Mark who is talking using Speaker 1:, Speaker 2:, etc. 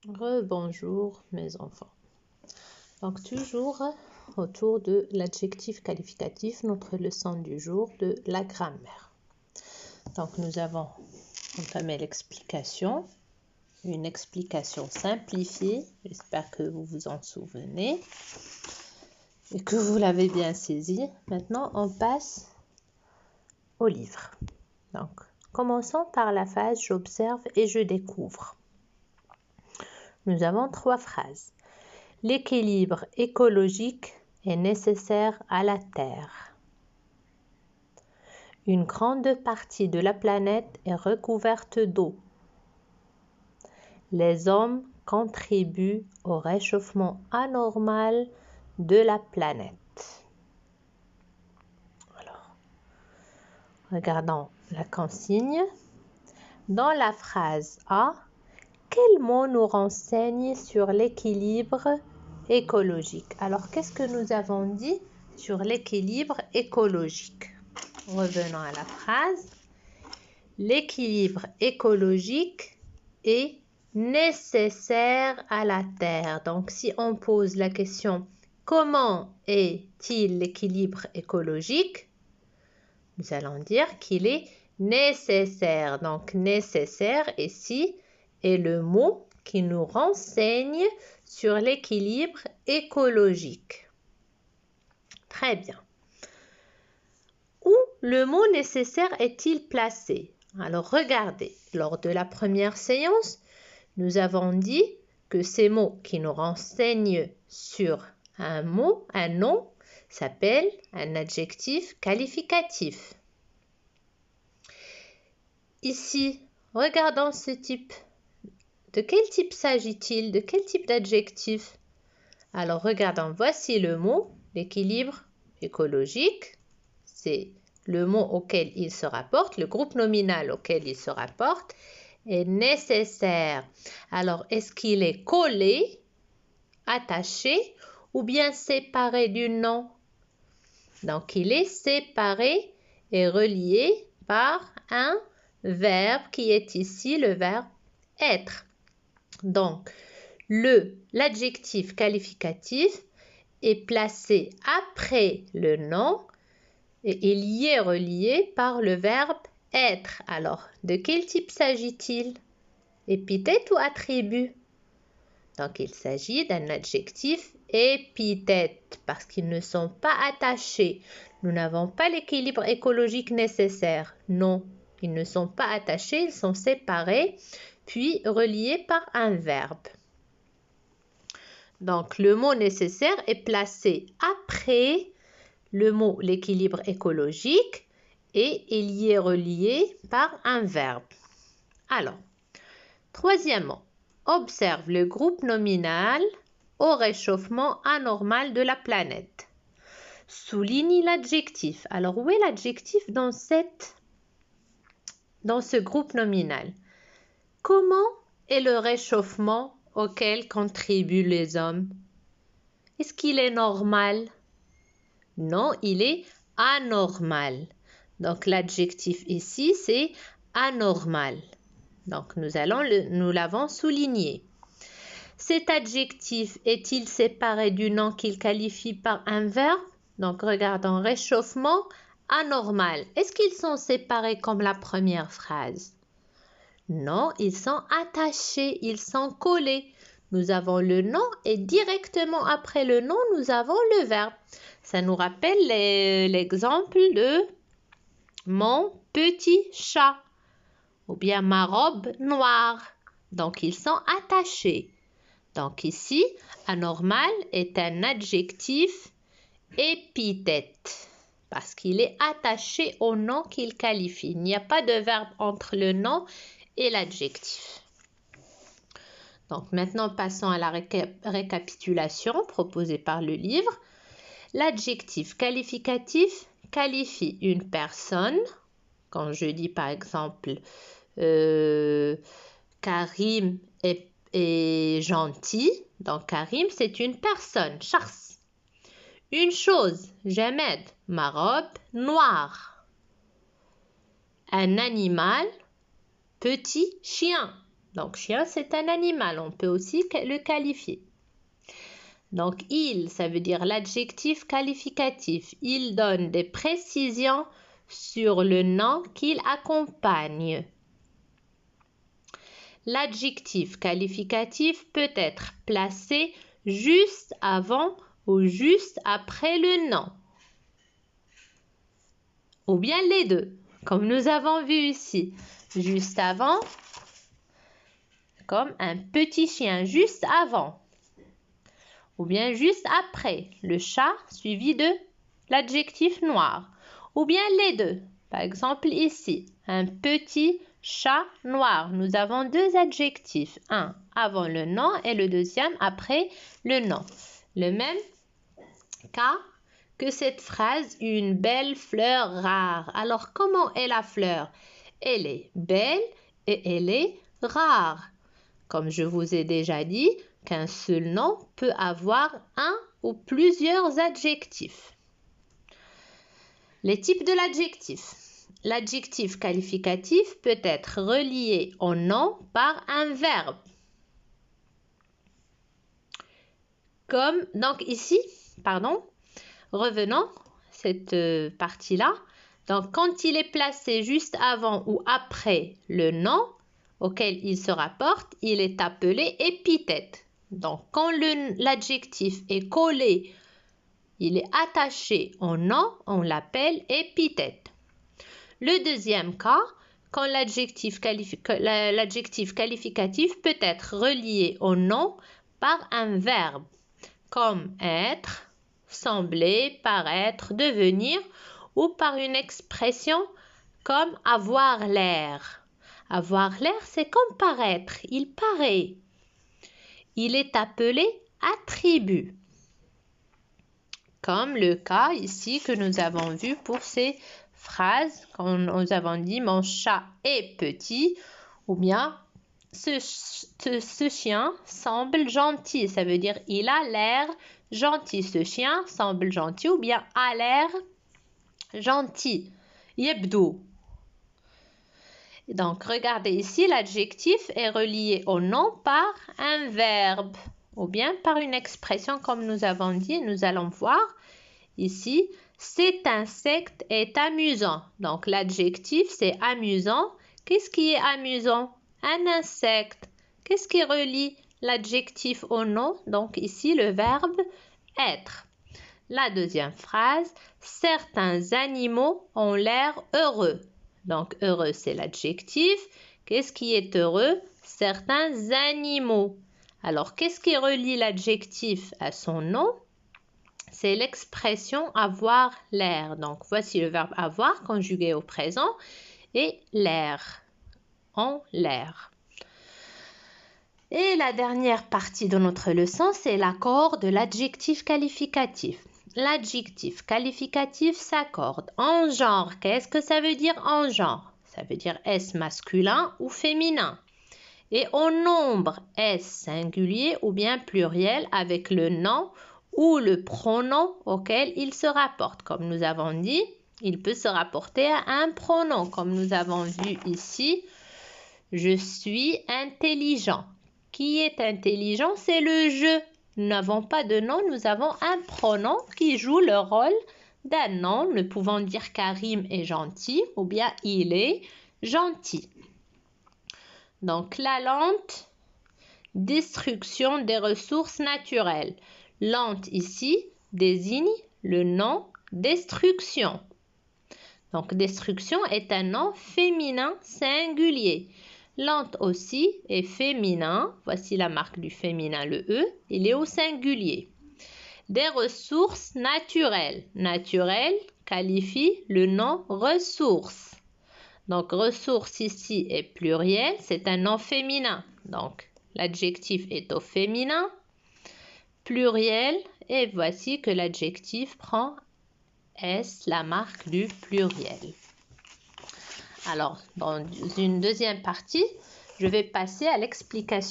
Speaker 1: Rebonjour mes enfants. Donc toujours autour de l'adjectif qualificatif, notre leçon du jour de la grammaire. Donc nous avons entamé l'explication, une explication simplifiée. J'espère que vous vous en souvenez et que vous l'avez bien saisi. Maintenant on passe au livre. Donc commençons par la phase j'observe et je découvre. Nous avons 3 phrases. L'équilibre écologique est nécessaire à la Terre. Une grande partie de la planète est recouverte d'eau. Les hommes contribuent au réchauffement anormal de la planète. Alors, regardons la consigne. Dans la phrase A, quel mot nous renseigne sur l'équilibre écologique? Alors, qu'est-ce que nous avons dit sur l'équilibre écologique? Revenons à la phrase. L'équilibre écologique est nécessaire à la Terre. Donc, si on pose la question « Comment est-il l'équilibre écologique ?» Nous allons dire qu'il est nécessaire. Donc, nécessaire ici est le mot qui nous renseigne sur l'équilibre écologique. Très bien. Où le mot nécessaire est-il placé? Alors regardez, lors de la première séance, nous avons dit que ces mots qui nous renseignent sur un mot, un nom, s'appellent un adjectif qualificatif. Ici, regardons ce type. De quel type s'agit-il? De quel type d'adjectif? Alors regardons, voici le mot, l'équilibre écologique. C'est le mot auquel il se rapporte, le groupe nominal auquel il se rapporte est nécessaire. Alors, est-ce qu'il est collé, attaché ou bien séparé du nom? Donc, il est séparé et relié par un verbe qui est ici le verbe être. Donc, l'adjectif qualificatif est placé après le nom et il y est relié par le verbe être. Alors, de quel type s'agit-il? Épithète ou attribut? Donc, il s'agit d'un adjectif épithète parce qu'ils ne sont pas attachés. Nous n'avons pas l'équilibre écologique nécessaire. Non, ils ne sont pas attachés, ils sont séparés puis reliés par un verbe. Donc, le mot nécessaire est placé après le mot l'équilibre écologique et il y est relié par un verbe. Alors, troisièmement, observe le groupe nominal au réchauffement anormal de la planète. Souligne l'adjectif. Alors, où est l'adjectif dans ce groupe nominal? Comment est le réchauffement auquel contribuent les hommes? Est-ce qu'il est normal? Non, il est anormal. Donc, l'adjectif ici, c'est anormal. Donc, nous l'avons souligné. Cet adjectif est-il séparé du nom qu'il qualifie par un verbe? Donc, regardons, réchauffement, anormal. Est-ce qu'ils sont séparés comme la première phrase? Non, ils sont attachés, ils sont collés. Nous avons le nom et directement après le nom, nous avons le verbe. Ça nous rappelle l'exemple de mon petit chat ou bien ma robe noire. Donc, ils sont attachés. Donc, ici, anormal est un adjectif épithète parce qu'il est attaché au nom qu'il qualifie. Il n'y a pas de verbe entre le nom et l'adjectif. Donc, maintenant, passons à la récapitulation proposée par le livre. L'adjectif qualificatif qualifie une personne. Quand je dis par exemple Karim est gentil, donc Karim c'est une personne, shakhs. Une chose, Jamed, ma robe noire. Un animal, petit chien. Donc, chien, c'est un animal. On peut aussi le qualifier. Donc, il, ça veut dire l'adjectif qualificatif. Il donne des précisions sur le nom qu'il accompagne. L'adjectif qualificatif peut être placé juste avant ou juste après le nom. Ou bien les deux, comme nous avons vu ici. Juste avant, comme un petit chien, juste avant. Ou bien juste après, le chat suivi de l'adjectif noir. Ou bien les deux. Par exemple ici, un petit chat noir. Nous avons deux adjectifs. Un avant le nom et le deuxième après le nom. Le même cas que cette phrase, une belle fleur rare. Alors, comment est la fleur? Elle est belle et elle est rare. Comme je vous ai déjà dit, qu'un seul nom peut avoir un ou plusieurs adjectifs. Les types de l'adjectif. L'adjectif qualificatif peut être relié au nom par un verbe. Comme, donc ici, revenons cette partie-là. Donc, quand il est placé juste avant ou après le nom auquel il se rapporte, il est appelé épithète. Donc, quand l'adjectif est collé, il est attaché au nom, on l'appelle épithète. Le deuxième cas, quand l'adjectif qualificatif peut être relié au nom par un verbe, comme être, sembler, paraître, devenir, ou par une expression comme avoir l'air. Avoir l'air, c'est comme paraître, il paraît. Il est appelé attribut. Comme le cas ici que nous avons vu pour ces phrases, quand nous avons dit mon chat est petit, ou bien ce chien semble gentil, ça veut dire il a l'air gentil. Ce chien semble gentil ou bien a l'air gentil. Yebdou. Donc, regardez ici, l'adjectif est relié au nom par un verbe ou bien par une expression comme nous avons dit. Nous allons voir ici, cet insecte est amusant. Donc, l'adjectif, c'est amusant. Qu'est-ce qui est amusant? Un insecte. Qu'est-ce qui relie l'adjectif au nom? Donc, ici, le verbe être. La deuxième phrase, certains animaux ont l'air heureux. Donc, heureux, c'est l'adjectif. Qu'est-ce qui est heureux? Certains animaux. Alors, qu'est-ce qui relie l'adjectif à son nom? C'est l'expression avoir l'air. Donc, voici le verbe avoir conjugué au présent et l'air, en l'air. Et la dernière partie de notre leçon, c'est l'accord de l'adjectif qualificatif. L'adjectif qualificatif s'accorde en genre. Qu'est-ce que ça veut dire en genre? Ça veut dire est-ce masculin ou féminin? Et en nombre, est-ce singulier ou bien pluriel avec le nom ou le pronom auquel il se rapporte? Comme nous avons dit, il peut se rapporter à un pronom. Comme nous avons vu ici, je suis intelligent. Qui est intelligent? C'est le je. Nous n'avons pas de nom, nous avons un pronom qui joue le rôle d'un nom. Nous pouvons dire Karim est gentil ou bien il est gentil. Donc, la lente destruction des ressources naturelles. Lente ici désigne le nom destruction. Donc, destruction est un nom féminin singulier. Lente aussi est féminin. Voici la marque du féminin, le E. Il est au singulier. Des ressources naturelles. Naturel qualifie le nom ressources. Donc, ressources ici est pluriel. C'est un nom féminin. Donc, l'adjectif est au féminin. Pluriel. Et voici que l'adjectif prend S, la marque du pluriel. Alors, dans une deuxième partie, je vais passer à l'explication